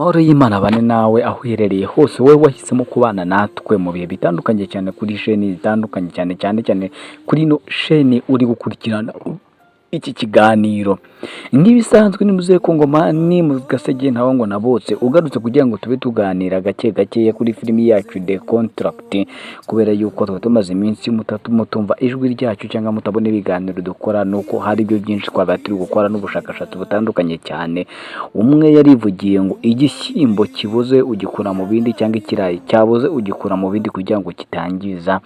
Amahoro y'Imana abane nawe aho uherereye hose, wowe wahisemo kubana natwe mu bihe bitandukanye cyane kuri sheni zitandukanye cyane kuri ino sheni uri gukurikirana iki kiganiro. Nk'ibisanzwe ni muzehe Kongomani mu gasege ntaho ngo nabotse ugarutse kugira ngo tube tuganira gake kuri filimi yacu The Contract, kubera yuko twe tumaze iminsi mutumva ijwi ryacu cyangwa mutabona ibiganiro dukora, nuko hari ibyo byinshi twaba turi gukora n'ubushakashatsi butandukanye cyane. Umwe yarivugiye ngo igishyimbo kibuze ugikura mu bindi, cyangwa ikirayi cyabuze ugikura mu bindi kugira ngo kitangiza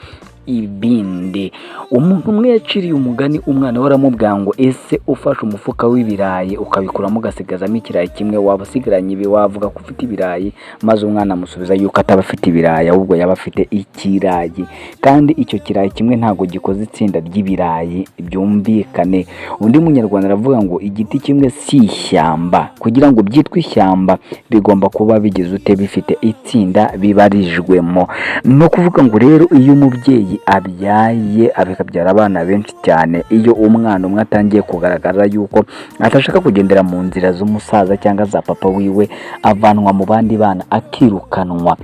ibindi. Umuntu umwe yaciriye umugani umwana we aramubwira ngo ese ufashe umufuka w'ibirayi ukabikuramo ugasigazamo ikirayi kimwe, waba usigaranye ibi? Wavuga ko ufite ibirayi? Maze umwana amusubiza yuko ataba afite ibirayi, ahubwo yaba afite ikirayi, kandi icyo kirayi kimwe ntabwo gikoze itsinda ry'ibirayi, byumvikane. Undi munyarwanda aravuga ngo igiti kimwe si ishyamba, kugira ngo byitwe ishyamba bigomba kuba bigize ute, bifite itsinda bibarijwemo. No kuvuga ngo rero iyo umubyeyi abyaye akabyara abana benshi cyane, iyo umwana umwe atangiye kugaragara yuko atashaka kugendera mu nzira z'umusaza cyangwa za papa wiwe, avanwa mu bandi bana akirukanwa.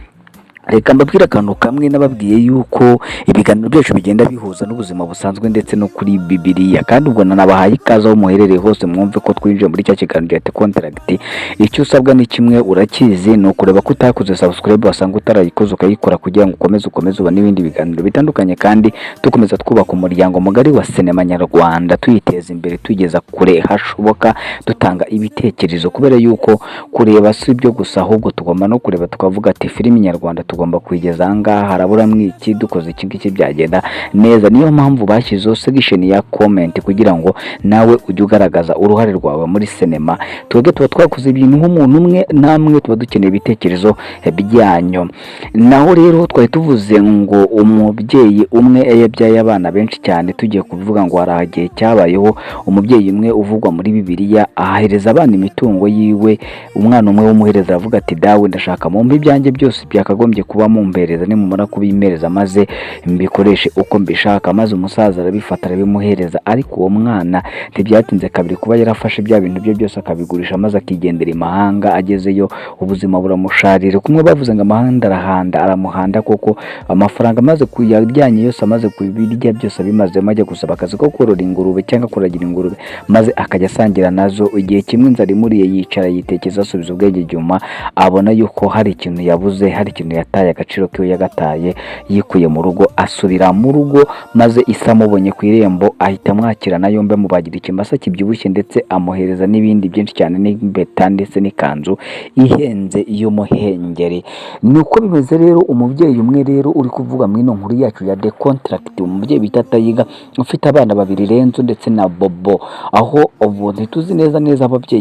Reka mbabwire akantu kamwe, nababwiye yuko ibiganiro byacu bigenda bihuza n'ubuzima busanzwe ndetse no kuri Bibiliya, kandi ubwo nanabahaye ikaze aho muherereye hose mwumve ko twinjiye muri cya kiganiro The Contract. Icyo usabwa ni kimwe, urakizi, ni ukureba ko utakoze subscribe wasanga utarayikoze ukayikora, kugira ngo ukomeze ubone n'ibindi biganiro bitandukanye, kandi dukomeza twubaka umuryango mugari wa sinema nyarwanda, tuyiteza imbere, tugeza kure hashoboka, dutanga ibitekerezo, kubera yuko kureba si ibyo gusa, ahubwo tugomba no kureba tukavuga ati filimi nyarwanda tugomba kuyigeza ahangaha, harabura mwiki, dukoze iki ngiki byagenda neza. Niyo mpamvu bashyizeho section ya comment kugira ngo nawe ujye ugaragaza uruhare rwawe muri sinema. Twebwe tuba twakoze ibintu nk'umuntu umwe, namwe tuba dukeneye ibitekerezo byanyu. Naho rero twari tuvuze ngo umubyeyi umwe yabyaye abana benshi cyane, tugiye kubivuga ngo hari igihe cyabayeho umubyeyi umwe uvugwa muri Bibiliya ahereza abana imitungo yiwe. Umwana umwe w'umuhereza aravuga ati dawe ndashaka mumpe ibyanjye byose byakagombye kuba mumpereza, nimumara kubimpereza maze mbikoreshe uko mbishaka. Maze umusaza arabifata arabimuhereza, ariko uwo mwana ntibyatinze kabiri kuba yarafashe bya bintu bye byose akabigurisha, maze akigendera imahanga. Agezeyo ubuzima buramusharira, kumwe bavuze ngo amahanda aramuhanda koko. Amafaranga amaze kuyajyanye yose, amaze kubirya byose abimazemo, ajya gusaba akazi ko korora ingurube cyangwa kuragira ingurube, maze akajya asangira nazo. Igihe kimwe inzara imuriye, yicara yitekeza, asubiza ubwenge inyuma, abona yuko hari ikintu yabuze, hari ikintu yataye agaciro kiwe yagataye. Yikuye mu rugo asubira mu rugo, maze isa amubonye ku irembo ahita amwakirana yombi, amubagira ikimasa kibyibushye ndetse amuhereza n'ibindi byinshi cyane, n'impeta ndetse n'ikanzu ihenze y'umuhengeri. Nuko bimeze rero. Umubyeyi umwe rero uri kuvuga mu ino nkuru yacu ya The Contract, umubyeyi bita Tayiga ufite abana babiri, Renzo ndetse na Bobo. Aho ubu ntituzi neza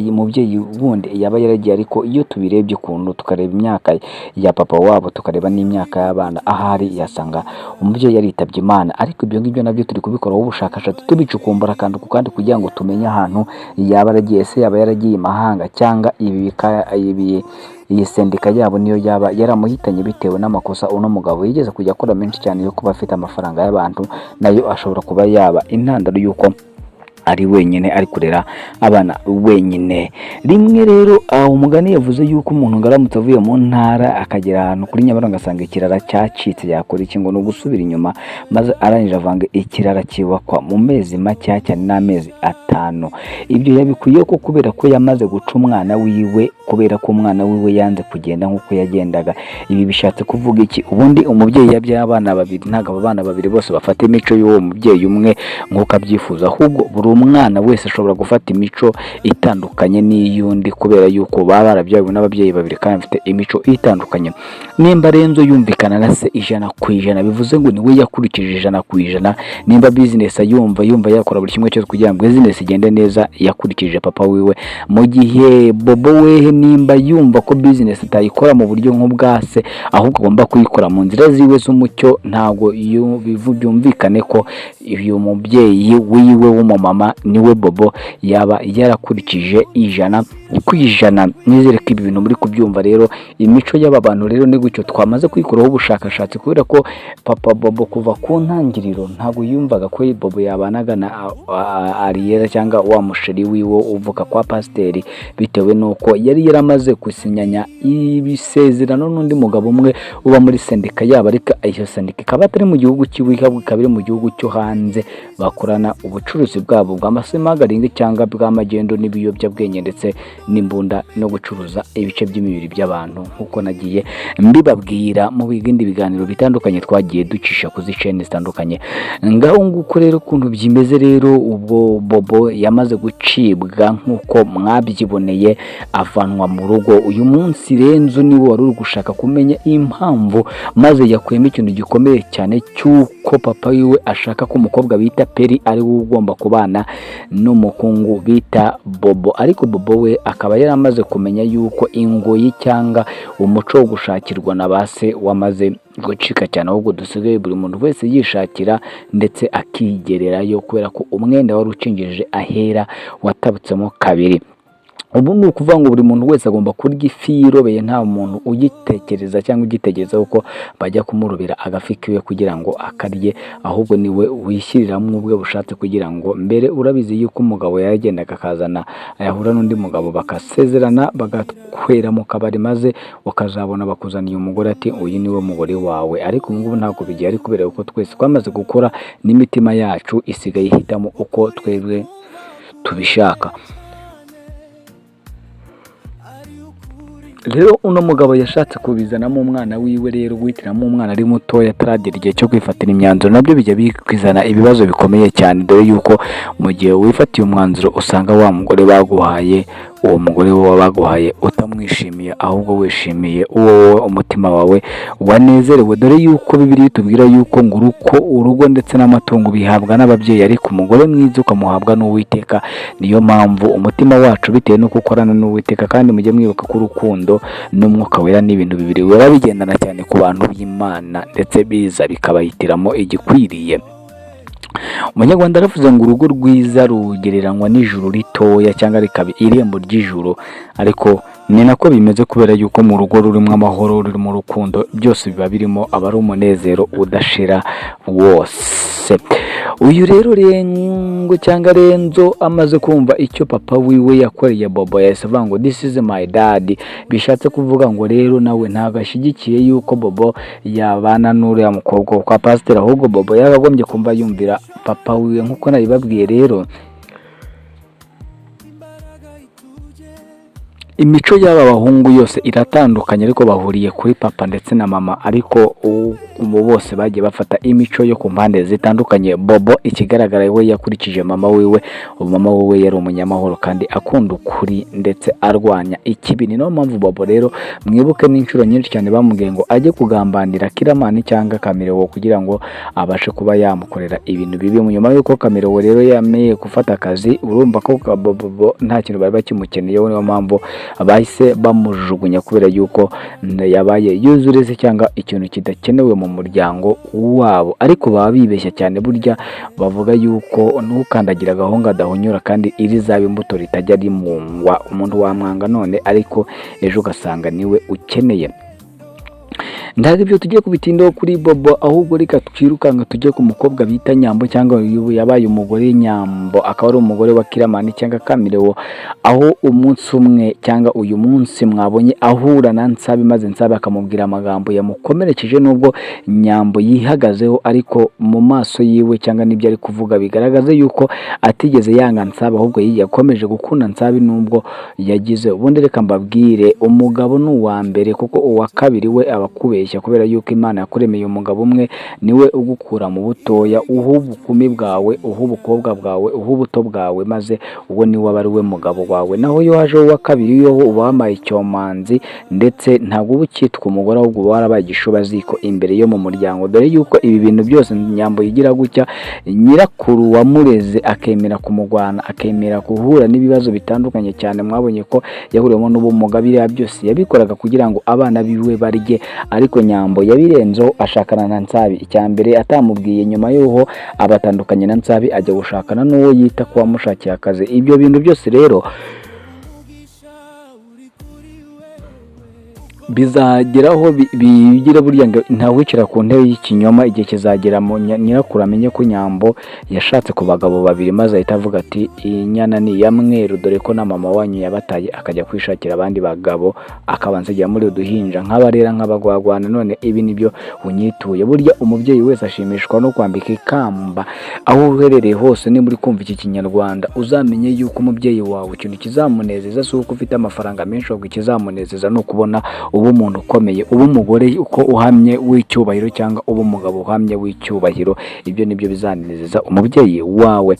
umubyeyi wundi yaba yaragiye, ariko iyo tubirebye ukuntu tukareba imyaka ya papa wabo tukareba n'imyaka y'abana, ahari yasanga umubyeyi yaritabye Imana. Ariko ibyo ngibyo nabyo turi kubikoraho ubushakashatsi, tubicukumbura kandi kugira ngo tumenye ahantu yaba yaragiye. Se yaba yaragiye imahanga, cyangwa iyi sendika yabo niyo yaba yaramuhitanye bitewe n'amakosa uno mugabo yigeze kujya akora menshi cyane yo kuba afite amafaranga y'abantu, nayo ashobora kuba yaba intandaro y'uko ari wenyine, ari kurera abana wenyine. Rimwe rero umugani yavuze yuko umuntu ngaramutse avuye mu ntara akagera ahantu kuri Nyabarongo agasanga ikirara cyacitse, yakora iki? Ngo no gusubira inyuma, maze arangije avanga ikirara kibakwa mu mezi make cyane, n'amezi 5. Ibyo yabikuye ko kubera ko yamaze guca umwana wiwe, kubera ko umwana wiwe yanze kugenda nk'uko yagendaga. Ibi bishatse kuvuga iki? Ubundi umubyeyi yabyaye abana babiri, ntabwo abana babiri bose bafata imico y'uwo mubyeyi umwe nk'uko abyifuza, ahubwo buri umwana wese ashobora gufata imico itandukanye n'iyundi, kubera yuko baba barabyawe n'ababyeyi babiri kandi bafite imico itandukanye. Nimba Renzo yumvikana na se 100%, bivuze ngo niwe yakurikije 100%. Nimba business yumva yakora buri kimwe cyose kugira ngo business igende neza, yakurikije papa wiwe. Mu gihe Bobo we nimba yumva ko business atayikora mu buryo nk'ubwase, ahubwo agomba kuyikora mu nzira ziwe z'umucyo, ntago byumvikane ko uyu mubyeyi wiwe w'umumama mama niwe Bobo yaba yarakurikije ijana ku ijana. Nizere ko ibi bintu muri kubyumva rero. Imico y'aba bantu rero ni gutyo twamaze kwikoraho ubushakashatsi kubera ko papa Bobo kuva ku ntangiriro ntabwo yumvaga ko Bobo yabanaga na Ariel cyangwa wa musheri wiwe uvuka kwa pasiteri, bitewe nuko yari yaramaze gusinyanya ibisezerano n'undi mugabo umwe uba muri sendika yabo, ariko iyo sendika ikaba atari mu gihugu cy'iwe, ikaba iri mu gihugu cyo hanze. Bakorana ubucuruzi bwabo bw'amasemagaringi cyangwa bw'amagendo n'ibiyobyabwenge ndetse n'imbunda no gucuruza ibice by'imibiri by'abantu, nk'uko nagiye mbibabwira mu bindi biganiro bitandukanye twagiye ducisha kuzi chaîne zitandukanye. Ngaho nguko rero ukuntu byimeze rero, ubwo Bobo yamaze gucibwa nk'uko mwabyiboneye avanwa mu rugo. Uyu munsi Renzo niwe wari uri gushaka kumenya impamvu, maze yakuyemo ikintu gikomeye cyane cy'uko papa wiwe ashaka ko umukobwa bita Peri ari we ugomba kubana n'umukungu bita Bobo, ariko Bobo we akaba yaramaze kumenya yuko ingoyi cyangwa umuco wo gushakirwa na base wamaze gucika cyane, ahubwo dusigaye buri muntu wese yishakira ndetse akigererayo, kubera ko umwenda wari ucingirije ahera watabutsemo kabiri. Ubu ni ukuvuga ngo buri muntu wese agomba kurya ifi yirobeye, nta muntu ugitekereza cyangwa ugitegereza uko bajya kumurobera agafi kiwe kugira ngo akarye, ahubwo niwe wishyiriramwo ubwe bushatse kugira ngo mbere. Urabizi yuko umugabo yagendaga akazana ayahura n'undi mugabo bakasezerana bagakwera mu kabari, maze ukazabona bakuzaniye umugore ati uyu niwe mugore wawe. Ariko ubu ngubu ntabwo bigiye, ari kubera uko twese twamaze gukora n'imitima yacu isigaye ihitamo uko twebwe tubishaka. Rero uno mugabo yashatse kubizanamo umwana wiwe, rero guhitiramo umwana ari mutoya ataragera igihe cyo kwifatira imyanzuro, nabyo bijya bikwizana ibibazo bikomeye cyane, dore yuko mu gihe wifatiye umwanzuro usanga wa mugore baguhaye, uwo mugore wowe baguhaye utamwishimiye, ahubwo wishimiye uwo umutima wawe wanezerewe. Dore yuko Bibiliya itubwira yuko ngo urugo ndetse n'amatungo bihabwa n'ababyeyi, ariko umugore mwiza ukamuhabwa n'Uwiteka. Niyo mpamvu umutima wacu bitewe no gukorana n'Uwiteka, kandi mujye mwibuka ko urukundo n'umwuka wera ni ibintu bibiri biba bigendana cyane ku bantu b'Imana, ndetse biza bikabahitiramo igikwiriye. Umunyarwanda aravuze ngo urugo rwiza rugereranywa n'ijuru ritoya cyangwa rikaba irembo ry'ijuru, ariko ni nako bimeze kubera yuko mu rugo rurimo amahoro, rurimo urukundo, byose biba birimo aba ari umunezero udashira wose. Uyu rero Rengo cyangwa Renzo amaze kumva icyo papa wiwe yakoreye Bobo, yahise avuga ngo this is my dad, bishatse kuvuga ngo rero nawe ntabwo ashyigikiye yuko Bobo yabana n'uriya mukobwa kwa pasiteri, ahubwo Bobo yagagombye kumva yumvira papa wiwe. Nk'uko nabibabwiye rero, imico y'aba bahungu yose iratandukanye, ariko bahuriye kuri papa ndetse na mama, ariko ubu bose bagiye bafata imico yo ku mpande zitandukanye. Bobo ikigaragara we yakurikije mama wiwe, mama wiwe yari umunyamahoro kandi akunda ukuri ndetse arwanya ikibi. Ni no mpamvu Bobo rero mwibuke n'inshuro nyinshi cyane bamubwiye ngo ajye kugambanira Kiramani cyangwa Kamirewo kugira ngo abashe kuba yamukorera ibintu bibi. Nyuma yuko Kamirewo rero yameye gufata akazi, urumva ko Bobo nta kintu bari bakimukeneye, niyo mpamvu bahise bamujugunya kubera yuko yabaye yuzureze cyangwa ikintu kidakenewe mu muryango wabo. Ariko baba bibeshya cyane, burya bavuga yuko n'ukandagira agahunga adahonyora, kandi iri zaba imbuto ritajya rimungwa. Umuntu wamwanga none, ariko ejo ugasanga niwe ukeneye. Ndaga ibyo tugiye kubitindaho kuri Bobo, ahubwo reka twirukanga tujye ku mukobwa bita Nyambo, cyangwa yabaye umugore Nyambo, akaba ari umugore wa Kiramani cyangwa Kamirewo, aho umunsi umwe cyangwa uyu munsi mwabonye ahura na Nsabi, maze Nsabi akamubwira amagambo yamukomerekeje, nubwo Nyambo yihagazeho, ariko mu maso yiwe cyangwa n'ibyo ari kuvuga bigaragaza yuko atigeze yanga Nsabi, ahubwo yakomeje gukunda Nsabi nubwo yagize. Ubundi reka mbabwire, umugabo ni uwa mbere, kuko uwa kabiri we abakubeshya, kubera yuko Imana yakuremeye umugabo umwe, niwe ugukura mu butoya, uha ubukumi bwawe, uha ubukobwa bwawe, uha ubuto bwawe, maze uwo niwe aba ari we mugabo wawe. Naho iyo haje uwa kabiri, yo uba wamaye icyomanzi, ndetse ntabwo uba ukitwa umugore, ahubwo uba warabaye igishubaziko imbere yo mu muryango. Dore yuko ibi bintu byose Nyambo yigira gutya, nyirakuru wamureze akemera kumugwana, akemera guhura n'ibibazo bitandukanye cyane. Mwabonye ko yahuriyemo n'ubumuga, biriya byose yabikoraga kugira ngo abana biwe barye, ariko ariko Nyambo yabirenzeho ashakana na Nsabi. Icya mbere atamubwiye, nyuma y'uho abatandukanye na Nsabi ajya gushakana n'uwo yita ko wamushakiye akazi. Ibyo bintu byose rero bizageraho bigira burya ngo ntawicira ku ntebe y'ikinyoma. Igihe kizagera nyirakuru amenye ko Nyambo yashatse ku bagabo babiri, maze ahita avuga ati iyi nyana ni iya Mweru, dore ko na mama wanyu yabataye akajya kwishakira abandi bagabo, akabanza ajya muri uduhinja nk'abarera nk'abagwagwana. None ibi nibyo unyituye. Burya umubyeyi wese ashimishwa no kwambika ikamba. Aho uherereye hose ni muri kumva iki Kinyarwanda, uzamenye yuko umubyeyi wawe ikintu kizamunezeza si uko ufite amafaranga menshi, ahubwo ikizamunezeza ni ukubona uba umuntu ukomeye, uba umugore uko uhamye w'icyubahiro, cyangwa uba umugabo uhamye w'icyubahiro. Ibyo nibyo bizanezeza umubyeyi wawe.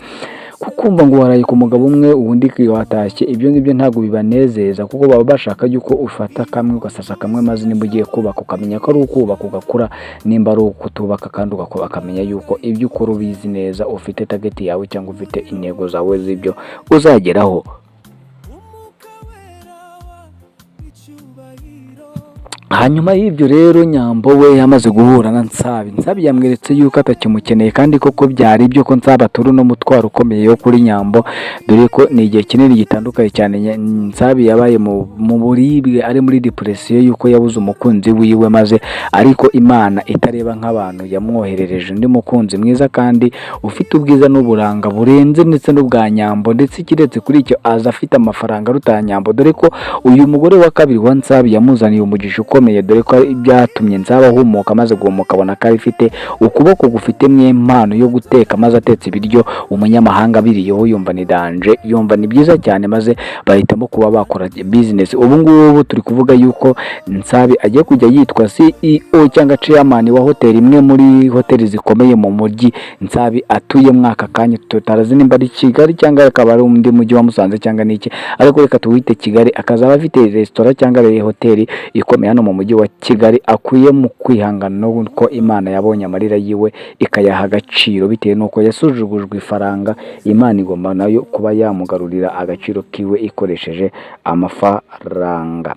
Kukumva ngo waraye ku mugabo umwe ubundi watashye, ibyo ngibyo ntabwo bibanezeza, kuko baba bashaka yuko ufata kamwe ugasasa kamwe, maze nimba ugiye kubaka ukamenya ko ari ukubaka ugakura, nimba ari ukutubaka kandi ukamenya yuko ibyo ukora ubizi neza, ufite target yawe cyangwa ufite intego zawe z'ibyo uzageraho. Hanyuma y'ibyo rero Nyambo we yamaze guhura na Nsabi. Nsabi yamweretse yuko atakimukeneye, kandi koko byari ibyo ko Nsabi aturi no mutwaro ukomeye yo kuri Nyambo, dore ko ni igihe kinini gitandukanye cyane Nsabi yabaye mu buribwe, ari muri depression yuko yabuze umukunzi wiwe, maze ariko Imana itareba nk'abantu yamwoherereje undi mukunzi mwiza kandi ufite ubwiza n'uburanga burenze ndetse n'ubwa Nyambo, ndetse kiretse kuri icyo aza afite amafaranga aruta Nyambo, dore ko uyu mugore wa kabiri wa Nsabi yamuzaniye umugisha ukomeye, dore ko byatumye Nsabi ahumuka, maze guhumuka abona ko ifite ukuboko gufite impano yo guteka, maze atetse ibiryo umunyamahanga biriyeho yumva ni danje, yumva ni byiza cyane, maze bahitamo kuba bakora business. Ubu ngubu turi kuvuga yuko Nsabi agiye kujya yitwa CEO cyangwa chairman wa hoteli, imwe muri hoteli zikomeye mu mujyi Nsabi atuye mwaka kanya. Tutarazi nimba ari Kigali cyangwa akaba ari undi mujyi wa Musanze cyangwa niki, ariko reka tuwite Kigali. Akazaba afite restaurant cyangwa hoteli ikomeye hano mu mujyi wa Kigali, akuye mu kwihangana nuko Imana yabonye amarira yiwe ikayaha agaciro, bitewe nuko yasuzugujwe ifaranga. Imana igomba nayo kuba yamugarurira agaciro kiwe ikoresheje amafaranga.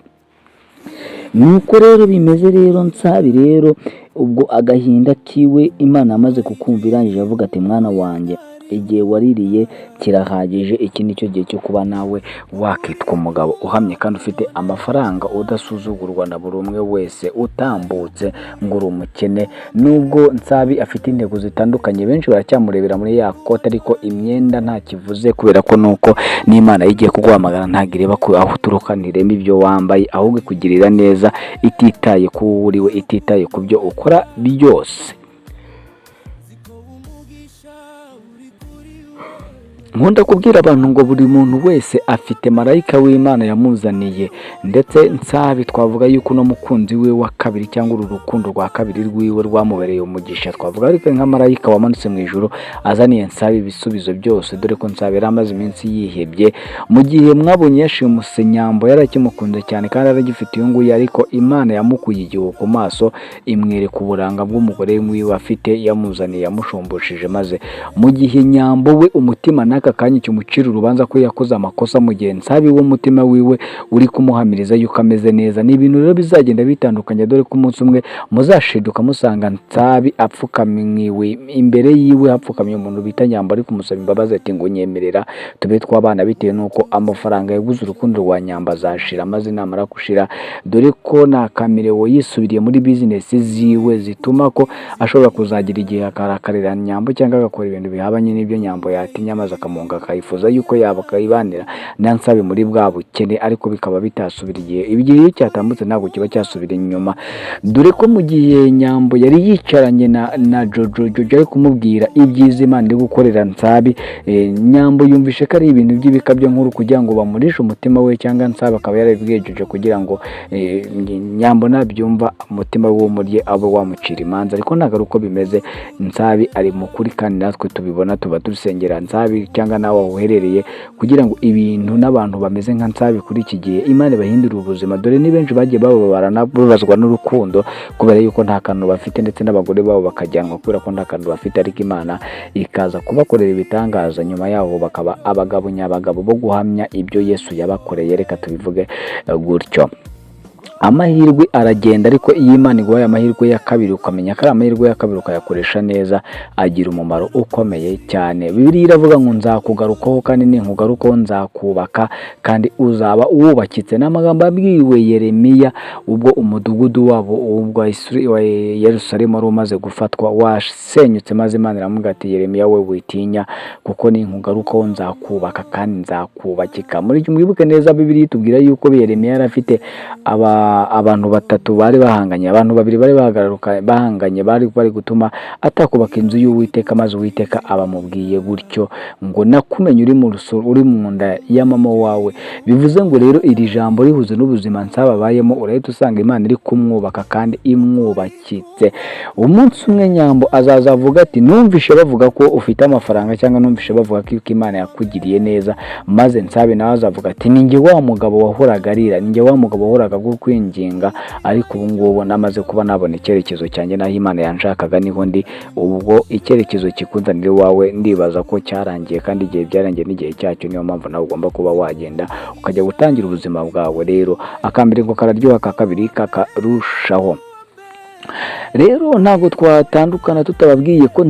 Nuko rero bimeze rero Nsabi rero ubwo agahinda kiwe Imana amaze kukumva irangije avuga ati mwana wanjye, igihe waririye kirahagije, iki nicyo gihe cyo kuba nawe wakitwa umugabo uhamye kandi ufite amafaranga, udasuzugurwa na buri umwe wese, utambutse ngo uri umukene. Nubwo Nsabi afite intego zitandukanye, benshi baracyamurebera muri ya kota, ariko imyenda nta kivuze, kubera ko nuko n'Imana igiye kuguhamagara ntabwo ireba ko aho uturuka, ntirema ibyo wambaye, ahubwo ikugirira neza ititaye ku uriwe, ititaye ku byo ukora byose. Nkunda kubwira abantu ngo buri muntu wese afite marayika w'Imana yamuzaniye, ndetse Nsabi twavuga yuko no mukunzi we wa kabiri cyangwa uru rukundo rwa kabiri rwiwe rwamubereye umugisha. Twavuga ariko nka marayika wamanutse mu ijuru azaniye Nsabi ibisubizo byose, dore ko Nsabi yari amaze iminsi yihebye. Mu gihe mwabonye yashimuse Nyambo yarakimukunze cyane kandi aragifite uyu nguyu, ariko Imana yamukuye igihu ku maso, imwereka uburanga bw'umugore wiwe afite, yamuzaniye yamushumbushije. Maze mu gihe Nyambo we umutima aka kanya cyumucira urubanza ko yakoze amakosa, mu gihe Nsabi wo mutima wiwe uri kumuhamiriza yuko ameze neza. Ni ibintu rero bizagenda bitandukanye, dore ko umunsi umwe muzashiduka musanga Nsabi apfukamiwe imbere yiwe, hapfukamye umuntu bita Nyambo ari kumusaba imbabazi ati ngo nyemerera tube twabana, bitewe nuko amafaranga yaguze urukundo rwa Nyambo azashira, maze namara gushira, dore ko na Kamirewo yisubiriye muri business ziwe zituma ko ashobora kuzagira igihe akarakarira Nyambo cyangwa agakora ibintu bihabanye n'ibyo Nyambo yatinya, maze akamunga akayifuza yuko yaba akayibanira na Nsabi muri bwa bukene, ariko bikaba bitasubira igihe iyo cyatambutse ntabwo kiba cyasubira inyuma. Dore ko mu gihe Nyambo yari yicaranye na Jojo ari kumubwira ibyiza Imana iri gukorera Nsabi, Nyambo yumvishe ko ari ibintu by'ibikabyo nkuru kugira ngo bamurishe umutima we, cyangwa Nsabi akaba yarabibwiye Jojo kugira ngo Nyambo nabyumva umutima we umurye abo wamucira imanza, ariko ntabwo ari uko bimeze. Nsabi ari mu kuri kandi natwe tubibona, tuba dusengera Nsabi cyangwa nawe uherereye kugira ngo ibintu n'abantu bameze nka Nsabi kuri iki gihe Imana bahindura ubuzima. Dore ni benshi bagiye bababazwa n'urukundo kubera yuko nta kantu bafite, ndetse n'abagore babo bakajyanwa kubera ko nta kantu bafite, ariko Imana ikaza kubakorera ibitangaza, nyuma yaho bakaba abagabo nyabagabo bo guhamya ibyo Yesu yabakoreye. Reka tubivuge gutyo. amahirwe aragenda, ariko iyo Imana iguhaye amahirwe ya kabiri ukamenya ko ari amahirwe ya kabiri ukayakoresha neza, agira umumaro ukomeye cyane. Bibiliya iravuga ngo nzakugarukaho kandi ninkugarukaho nzakubaka kandi uzaba wubakitse. N'amagambo yabwiwe Yeremiya ubwo umudugudu wabo wa Yerusalemu wari umaze gufatwa wasenyutse, maze Imana iramubwira ati Yeremiya we witinya, kuko ninkugarukaho nzakubaka kandi nzakubakika. Muri cyo mwibuke neza Bibiliya itubwira yuko Yeremiya yari afite abantu batatu bari bahanganye, abantu babiri bari bahanganye bari gutuma atakubaka inzu y'Uwiteka, maze Uwiteka abamubwiye gutyo ngo nakumenye uri mu nda ya mama wawe. Bivuze ngo rero iri jambo rihuze n'ubuzima nsababayemo, urahita usanga Imana iri kumwubaka kandi imwubakitse. Umunsi umwe Nyambo azaza avuga ati numvishe bavuga ko ufite amafaranga, cyangwa numvishe bavuga ko Imana yakugiriye neza, maze Nsabe nawe azavuga ati ninjye wa mugabo wahoraga arira, ninjye wa mugabo wahoraga kwinginga, ariko ubu ngubu namaze kuba nabona icyerekezo cyanjye naho Imana yanshakaga niho ndi. Ubwo icyerekezo kikunzanira iwawe ndibaza ko cyarangiye, kandi igihe byarangiye n'igihe cyacyo, niyo mpamvu nawe ugomba kuba wagenda ukajya gutangira ubuzima bwawe. Rero akambere ngo kararyoha, kakabiri kakarushaho. Rero ntabwo twatandukana tutababwiye ko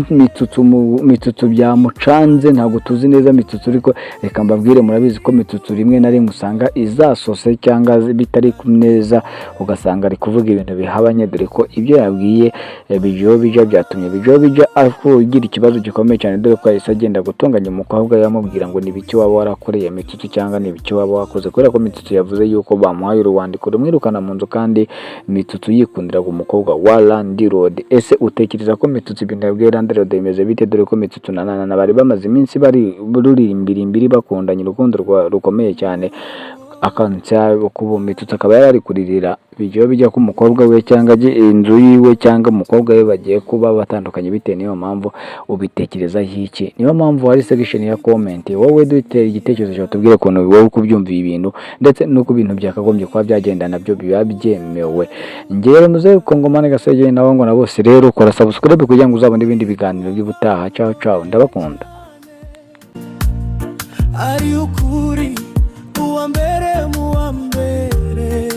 mitsutsu byamucanze, ntabwo tuzi neza mitsutsu, ariko reka mbabwire murabizi ko mitsutsu rimwe na rimwe usanga izasose cyangwa bitari neza, ugasanga ari kuvuga ibintu bihabanye, dore ko ibyo yabwiye Bijobija byatumye Bijobija agira ikibazo gikomeye cyane, dore ko yahise agenda gutunganya umukobwa yamubwira ngo nibiki waba warakoreye Mitsutsu cyangwa nibiki waba wakoze, kubera ko Mitsutsu yavuze yuko bamuhaye urwandiko rumwirukana mu nzu, kandi Mitsutsu yikundiraga umukobwa wa Landirode. Ese utekereza ko Mitsutsu ibintu yabwiye Landirode bimeze bite, dore ko Mitsutsu na Nana bari bamaze iminsi bari rurimbirimbiri bakundanye urukundo rukomeye cyane, akansa kuba Mitsutsu akaba yari kuririra Bijobija ko umukobwa we cyangwa inzu yiwe cyangwa umukobwa we bagiye kuba batandukanye bitewe niyo mpamvu. Ubitekereza iki? Niyo mpamvu hari section ya comment, wowe dutera igitekerezo cyawe tubwire ko wowe kubyumviye ibintu, ndetse nuko ibintu byakagombye kuba byagenda nabyo biba byemewe. Ngere muze Kongomane Gasege nawo ngo na bose rero kora subscribe kugira ngo uzabone ibindi biganiro by'ubutaha. Ciao ciao, ndabakunda. Ari ukuri uwambere muwambere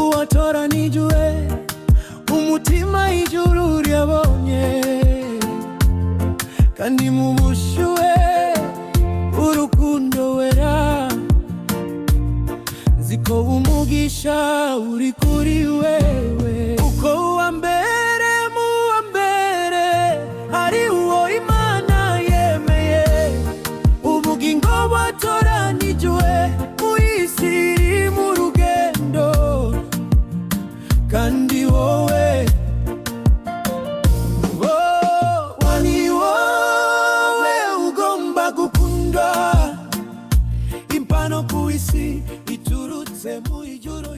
uwatora nijue umutima ijuru ryabonye kandi mubushuwe urukundo wera ziko umugisha uri kuri wewe uko uwambere muwambere ari uwo Imana yemeye ubugingo bwatoranijwe muisiri mu rugendo kandi wowe wani wowe ugomba gukunda impano ku isi iturutse mu ijuru.